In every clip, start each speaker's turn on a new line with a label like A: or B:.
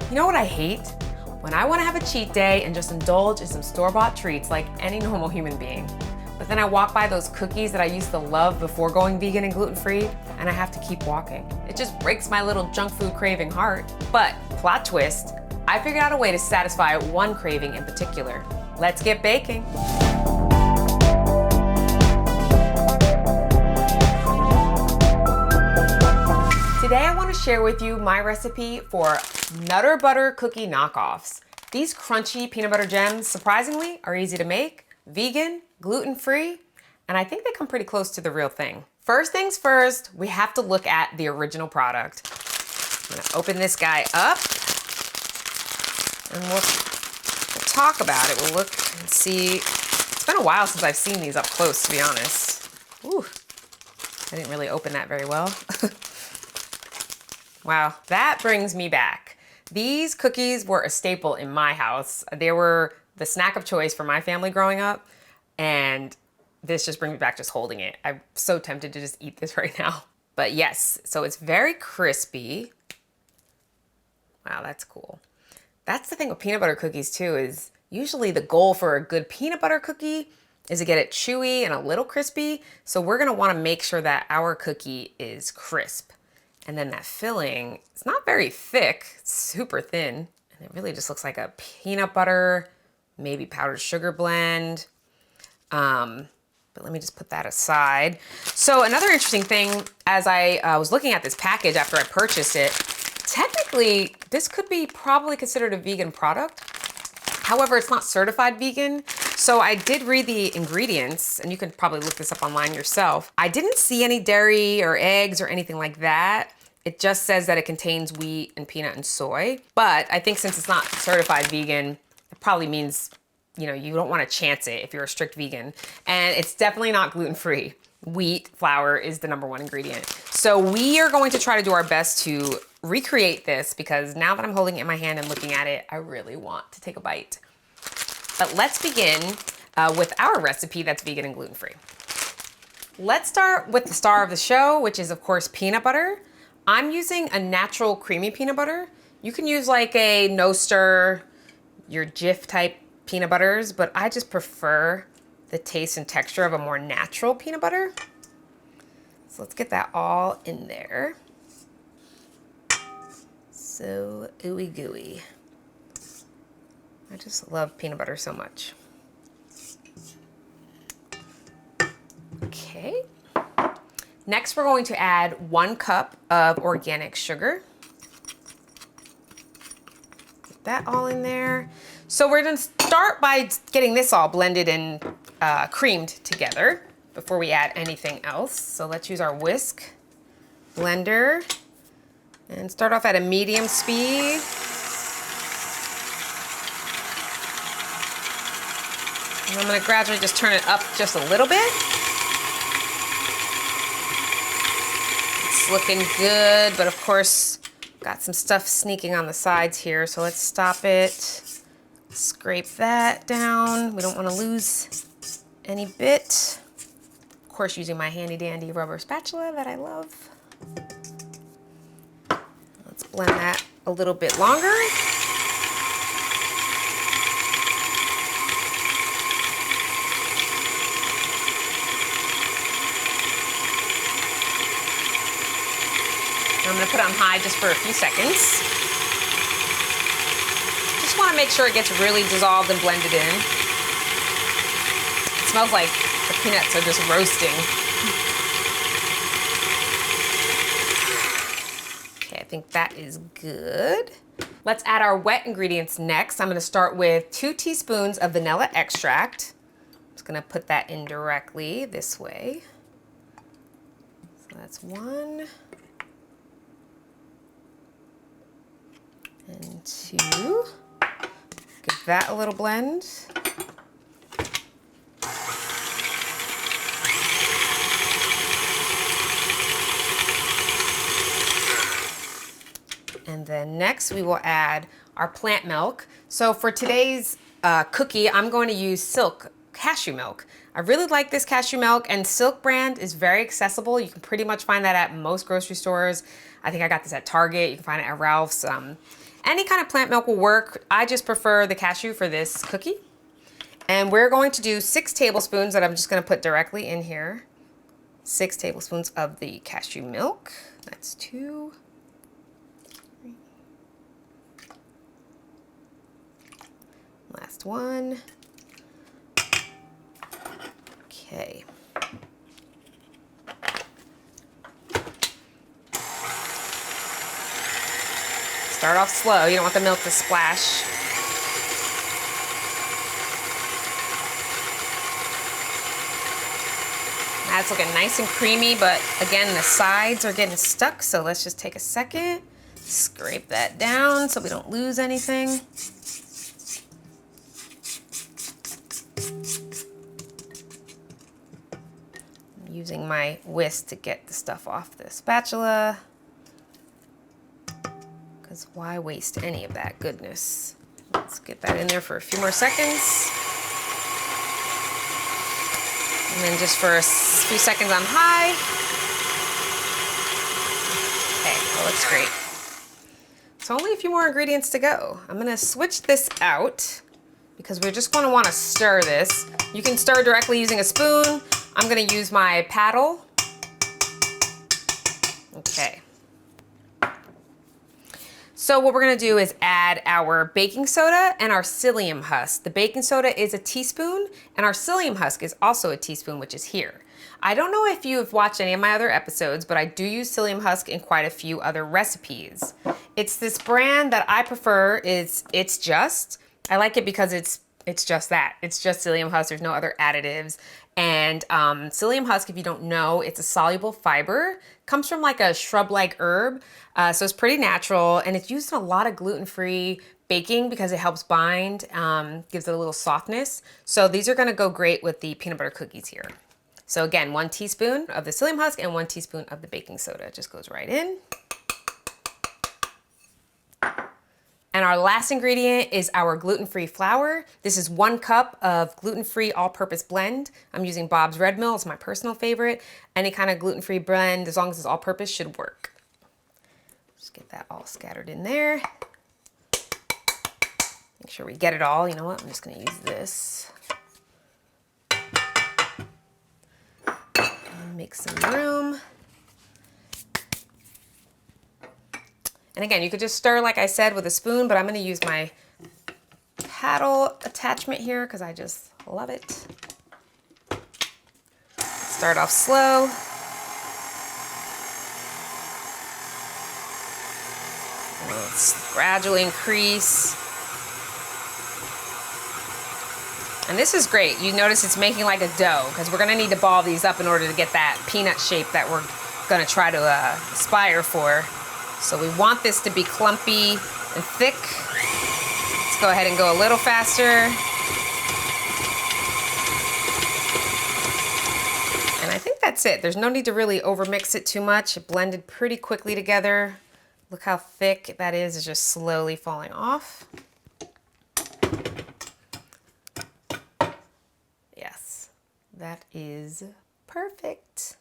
A: You know what I hate? When I want to have a cheat day and just indulge in some store-bought treats like any normal human being. But then I walk by those cookies that I used to love before going vegan and gluten-free, and I have to keep walking. It just breaks my little junk food craving heart. But plot twist, I figured out a way to satisfy one craving in particular. Let's get baking. Today I want to share with you my recipe for nutter butter cookie knockoffs. These crunchy peanut butter gems, surprisingly, are easy to make, vegan, gluten-free, and I think they come pretty close to the real thing. First things first, we have to look at the original product. I'm gonna open this guy up and we'll talk about it. We'll look and see. It's been a while since I've seen these up close, to be honest. Ooh, I didn't really open that very well. Wow, that brings me back. These cookies were a staple in my house. They were the snack of choice for my family growing up, and this just brings me back just holding it. I'm so tempted to just eat this right now. But yes, so it's very crispy. Wow, that's cool. That's the thing with peanut butter cookies too, is usually the goal for a good peanut butter cookie is to get it chewy and a little crispy. So we're gonna wanna make sure that our cookie is crisp. And then that filling, it's not very thick, it's super thin. And it really just looks like a peanut butter, maybe powdered sugar blend. But let me just put that aside. So another interesting thing, as I was looking at this package after I purchased it, technically this could be probably considered a vegan product. However, it's not certified vegan. So I did read the ingredients, and you can probably look this up online yourself. I didn't see any dairy or eggs or anything like that. It just says that it contains wheat and peanut and soy. But I think since it's not certified vegan, it probably means, you know, you don't want to chance it if you're a strict vegan. And it's definitely not gluten-free. Wheat flour is the #1 ingredient. So we are going to try to do our best to recreate this, because now that I'm holding it in my hand and looking at it, I really want to take a bite. But let's begin with our recipe that's vegan and gluten-free. Let's start with the star of the show, which is of course peanut butter. I'm using a natural creamy peanut butter. You can use like a no stir, your Jif type peanut butters, but I just prefer the taste and texture of a more natural peanut butter. So let's get that all in there. So ooey gooey. I just love peanut butter so much. Okay. Next, we're going to add 1 cup of organic sugar. Get that all in there. So we're gonna start by getting this all blended and creamed together before we add anything else. So let's use our whisk blender and start off at a medium speed. And I'm gonna gradually just turn it up just a little bit. It's looking good, but of course, got some stuff sneaking on the sides here, so let's stop it. Scrape that down. We don't wanna lose any bit. Of course, using my handy dandy rubber spatula that I love. Let's blend that a little bit longer. I'm gonna put it on high just for a few seconds. Just wanna make sure it gets really dissolved and blended in. It smells like the peanuts are just roasting. Okay, I think that is good. Let's add our wet ingredients next. I'm gonna start with 2 teaspoons of vanilla extract. I'm just gonna put that in directly this way. So that's 1. And 2. Give that a little blend. And then next we will add our plant milk. So for today's cookie, I'm going to use Silk cashew milk. I really like this cashew milk, and Silk brand is very accessible. You can pretty much find that at most grocery stores. I think I got this at Target. You can find it at Ralph's. And Any kind of plant milk will work. I just prefer the cashew for this cookie. And we're going to do 6 tablespoons that I'm just gonna put directly in here. 6 tablespoons of the cashew milk. That's 2. 3. Last one. Okay. Start off slow. You don't want the milk to splash. That's looking nice and creamy, but again, the sides are getting stuck, so let's just take a second, scrape that down so we don't lose anything. I'm using my whisk to get the stuff off the spatula, because why waste any of that goodness? Let's get that in there for a few more seconds. And then just for a few seconds on high. Okay, that looks great. So only a few more ingredients to go. I'm gonna switch this out because we're just gonna wanna stir this. You can stir directly using a spoon. I'm gonna use my paddle. Okay. So what we're gonna do is add our baking soda and our psyllium husk. The baking soda is a teaspoon and our psyllium husk is also a teaspoon, which is here. I don't know if you have watched any of my other episodes, but I do use psyllium husk in quite a few other recipes. It's this brand that I prefer is It's Just. I like it because it's just that. It's just psyllium husk, there's no other additives. And psyllium husk, if you don't know, it's a soluble fiber. Comes from like a shrub-like herb, so it's pretty natural, and it's used in a lot of gluten-free baking because it helps bind, gives it a little softness. So these are gonna go great with the peanut butter cookies here. So again, 1 teaspoon of the psyllium husk and 1 teaspoon of the baking soda. It just goes right in. And our last ingredient is our gluten-free flour. This is 1 cup of gluten-free all-purpose blend. I'm using Bob's Red Mill, it's my personal favorite. Any kind of gluten-free blend, as long as it's all-purpose, should work. Just get that all scattered in there. Make sure we get it all. You know what, I'm just gonna use this. Make some room. And again, you could just stir, like I said, with a spoon, but I'm gonna use my paddle attachment here because I just love it. Start off slow. And let's gradually increase. And this is great. You notice it's making like a dough because we're gonna need to ball these up in order to get that peanut shape that we're gonna try to aspire for. So we want this to be clumpy and thick. Let's go ahead and go a little faster. And I think that's it. There's no need to really overmix it too much. It blended pretty quickly together. Look how thick that is. It's just slowly falling off. Yes, that is perfect.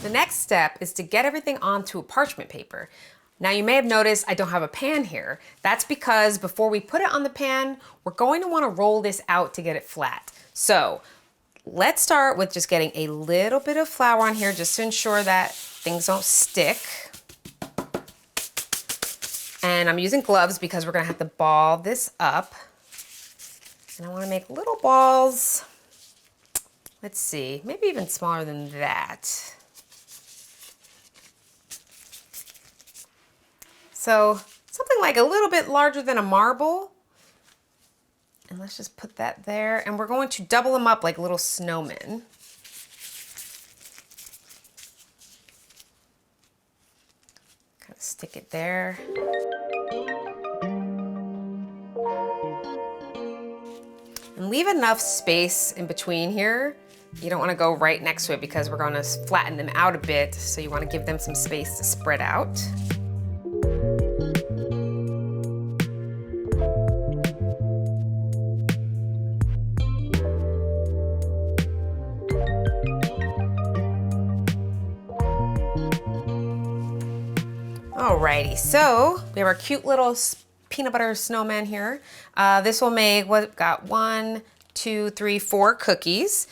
A: The next step is to get everything onto a parchment paper. Now you may have noticed I don't have a pan here. That's because before we put it on the pan, we're going to want to roll this out to get it flat. So let's start with just getting a little bit of flour on here just to ensure that things don't stick. And I'm using gloves because we're gonna have to ball this up. And I want to make little balls. Let's see, maybe even smaller than that. So something like a little bit larger than a marble. And let's just put that there. And we're going to double them up like little snowmen. Kind of stick it there. And leave enough space in between here. You don't want to go right next to it because we're going to flatten them out a bit. So you want to give them some space to spread out. Alrighty, so We have our cute little peanut butter snowman here. This will make, what, got 1, 2, 3, 4 cookies.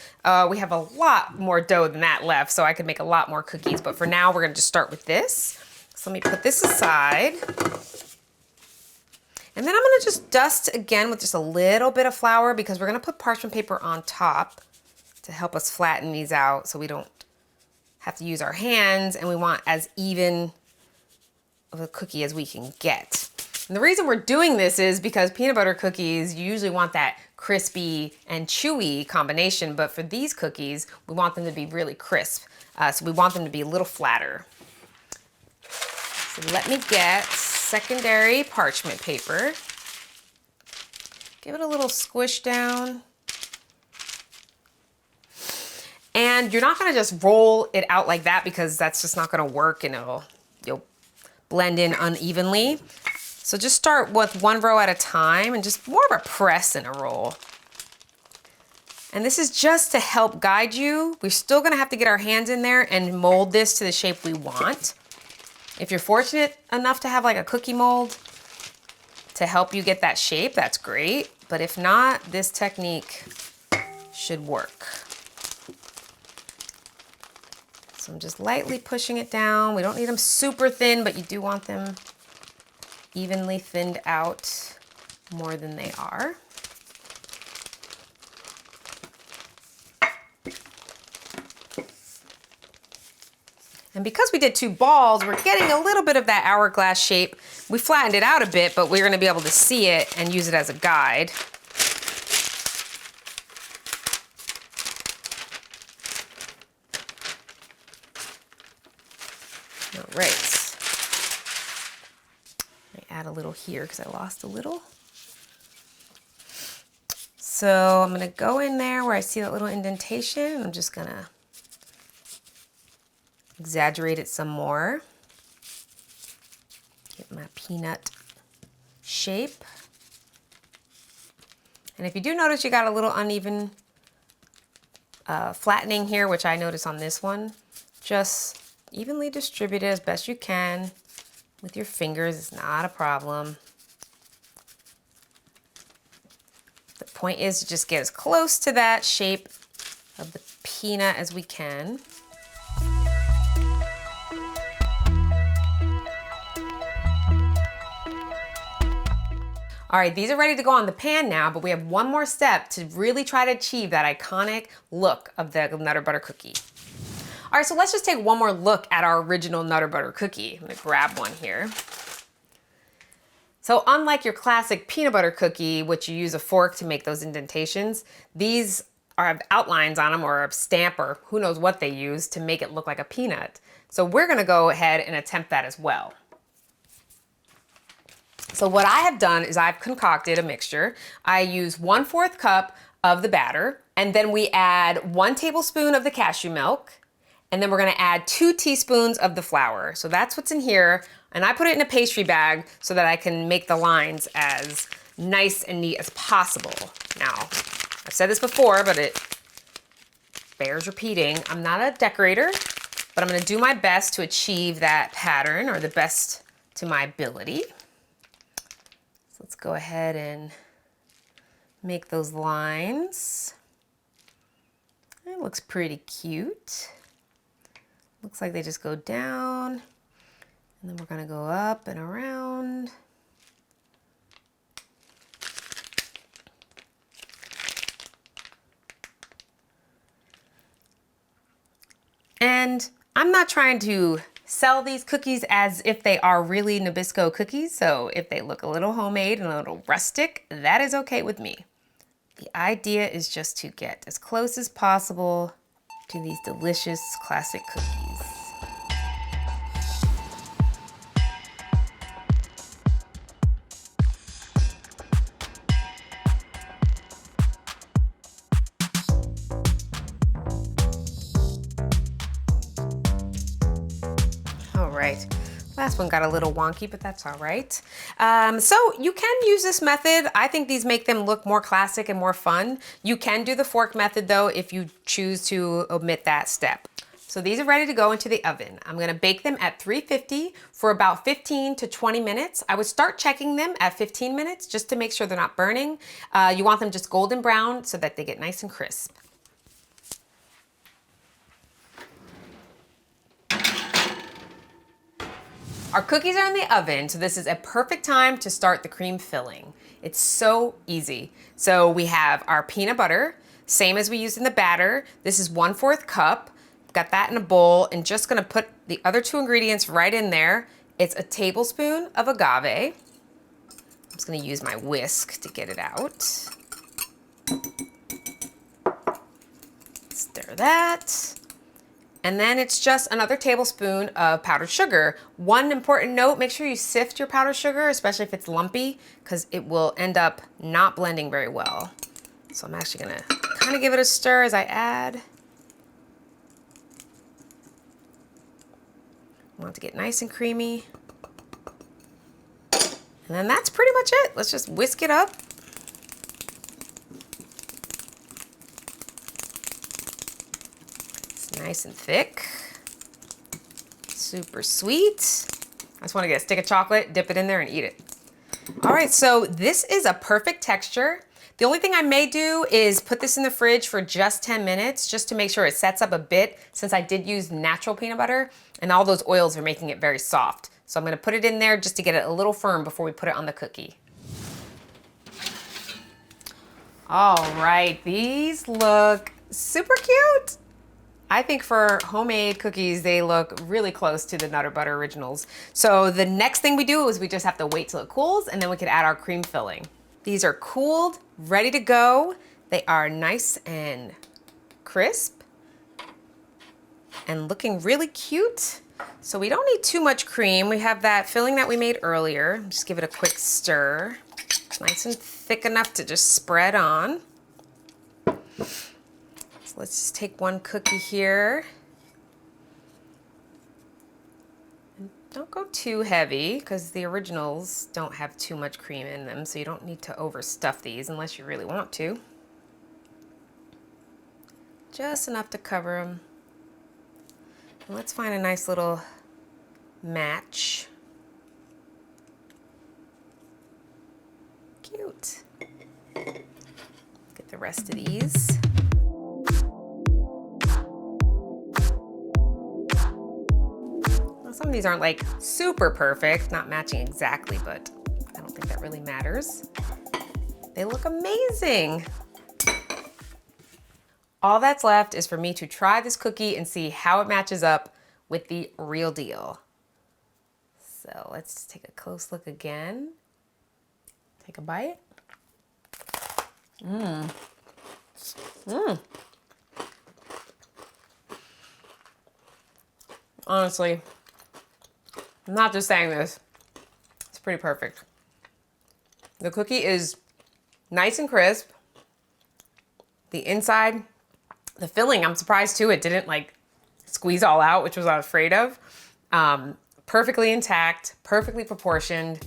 A: We have a lot more dough than that left, so I could make a lot more cookies, but for now we're gonna just start with this. So let me put this aside. And then I'm gonna just dust again with just a little bit of flour because we're gonna put parchment paper on top to help us flatten these out so we don't have to use our hands, and we want as even of a cookie as we can get. And the reason we're doing this is because peanut butter cookies, you usually want that crispy and chewy combination, but for these cookies, we want them to be really crisp. So we want them to be a little flatter. So let me get secondary parchment paper. Give it a little squish down. And you're not gonna just roll it out like that because that's just not gonna work and you'll blend in unevenly. So just start with 1 row at a time and just more of a press and a roll. And this is just to help guide you. We're still gonna have to get our hands in there and mold this to the shape we want. If you're fortunate enough to have like a cookie mold to help you get that shape, that's great. But if not, this technique should work. So I'm just lightly pushing it down. We don't need them super thin, but you do want them evenly thinned out more than they are. And because we did 2 balls, we're getting a little bit of that hourglass shape. We flattened it out a bit, but we're gonna be able to see it and use it as a guide. All right. Add a little here because I lost a little. So I'm gonna go in there where I see that little indentation. I'm just gonna exaggerate it some more. Get my peanut shape. And if you do notice you got a little uneven flattening here, which I noticed on this one, just evenly distribute it as best you can. With your fingers, it's not a problem. The point is to just get as close to that shape of the peanut as we can. All right, these are ready to go on the pan now, but we have one more step to really try to achieve that iconic look of the Nutter Butter cookie. All right, so let's just take one more look at our original Nutter Butter cookie. I'm gonna grab one here. So unlike your classic peanut butter cookie, which you use a fork to make those indentations, these have outlines on them or a stamp or who knows what they use to make it look like a peanut. So we're gonna go ahead and attempt that as well. So what I have done is I've concocted a mixture. I use 1/4 cup of the batter, and then we add 1 tablespoon of the cashew milk, and then we're gonna add 2 teaspoons of the flour. So that's what's in here. And I put it in a pastry bag so that I can make the lines as nice and neat as possible. Now, I've said this before, but it bears repeating. I'm not a decorator, but I'm gonna do my best to achieve that pattern or the best to my ability. So let's go ahead and make those lines. It looks pretty cute. Looks like they just go down, and then we're gonna go up and around. And I'm not trying to sell these cookies as if they are really Nabisco cookies, so if they look a little homemade and a little rustic, that is okay with me. The idea is just to get as close as possible to these delicious classic cookies. All right. Last one got a little wonky, but that's all right. So you can use this method. I think these make them look more classic and more fun. You can do the fork method though if you choose to omit that step. So these are ready to go into the oven. I'm gonna bake them at 350 for about 15 to 20 minutes. I would start checking them at 15 minutes just to make sure they're not burning. You want them just golden brown so that they get nice and crisp. Our cookies are in the oven, so this is a perfect time to start the cream filling. It's so easy. So we have our peanut butter, same as we used in the batter. This is 1/4 cup. Got that in a bowl and just gonna put the other two ingredients right in there. It's a tablespoon of agave. I'm just gonna use my whisk to get it out. Stir that. And then it's just another tablespoon of powdered sugar. One important note, make sure you sift your powdered sugar, especially if it's lumpy, because it will end up not blending very well. So I'm actually gonna kind of give it a stir as I add. I want it to get nice and creamy. And then that's pretty much it. Let's just whisk it up. It's nice and thick. Super sweet. I just want to get a stick of chocolate, dip it in there and eat it. All right, so this is a perfect texture. The only thing I may do is put this in the fridge for just 10 minutes just to make sure it sets up a bit, since I did use natural peanut butter and all those oils are making it very soft. So I'm gonna put it in there just to get it a little firm before we put it on the cookie. All right, these look super cute. I think for homemade cookies, they look really close to the Nutter Butter Originals. So the next thing we do is we just have to wait till it cools and then we can add our cream filling. These are cooled, ready to go. They are nice and crisp and looking really cute. So we don't need too much cream. We have that filling that we made earlier. Just give it a quick stir. It's nice and thick enough to just spread on. So let's just take one cookie here. Don't go too heavy because the originals don't have too much cream in them, so you don't need to overstuff these unless you really want to. Just enough to cover them. And let's find a nice little match. Cute. Get the rest of these. Some of these aren't like super perfect, not matching exactly, but I don't think that really matters. They look amazing. All that's left is for me to try this cookie and see how it matches up with the real deal. So let's take a close look again. Take a bite. Honestly, I'm not just saying this. It's pretty perfect. The cookie is nice and crisp. The inside, the filling, I'm surprised too, it didn't like squeeze all out, which was what I was afraid of. Perfectly intact, perfectly proportioned.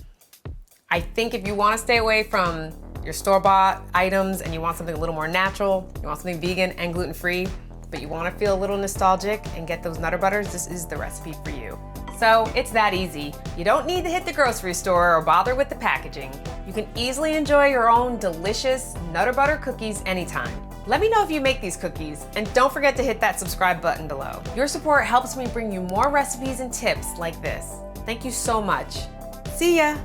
A: I think if you want to stay away from your store-bought items and you want something a little more natural, you want something vegan and gluten-free, but you want to feel a little nostalgic and get those Nutter Butters, this is the recipe for you. So it's that easy. You don't need to hit the grocery store or bother with the packaging. You can easily enjoy your own delicious Nutter Butter cookies anytime. Let me know if you make these cookies, and don't forget to hit that subscribe button below. Your support helps me bring you more recipes and tips like this. Thank you so much. See ya.